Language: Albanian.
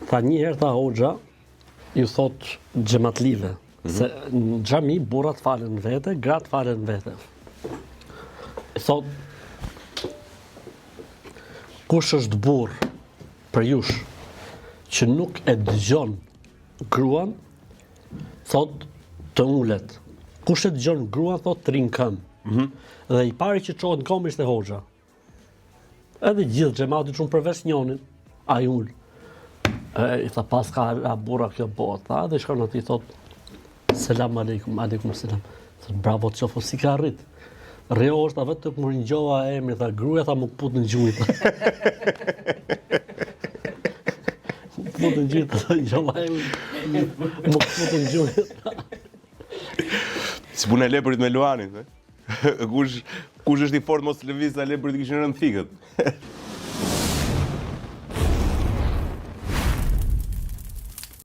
Tha një herë tha Hoxha, ju thot xhamatlive, se në xhami burrat falen vete, gratë falen vete. Thot, kush është burr për jush që nuk e dëgjon gruan, thot të ulet. Kush e dëgjon gruan, thot të rinë këmbë. Dhe i pari që çohet në këmbë ishte Hoxha. Edhe gjithë xhamati shumë përveç njonin, ai ul. I tha pas ka burra kjo bota, dhe shkon aty thot selam aleikum, aleikum selam. Thot bravo të qofo, si ka arrit. Reo është vetë të më ringjova emri, tha gruaja tha më put në gjujt. Më put në gjujt, tha ringjova emri, më put në gjujt. Si punë e lepërit me Luanin, kush është i fort mos lëviz sa lepërit kishin rënë thikët.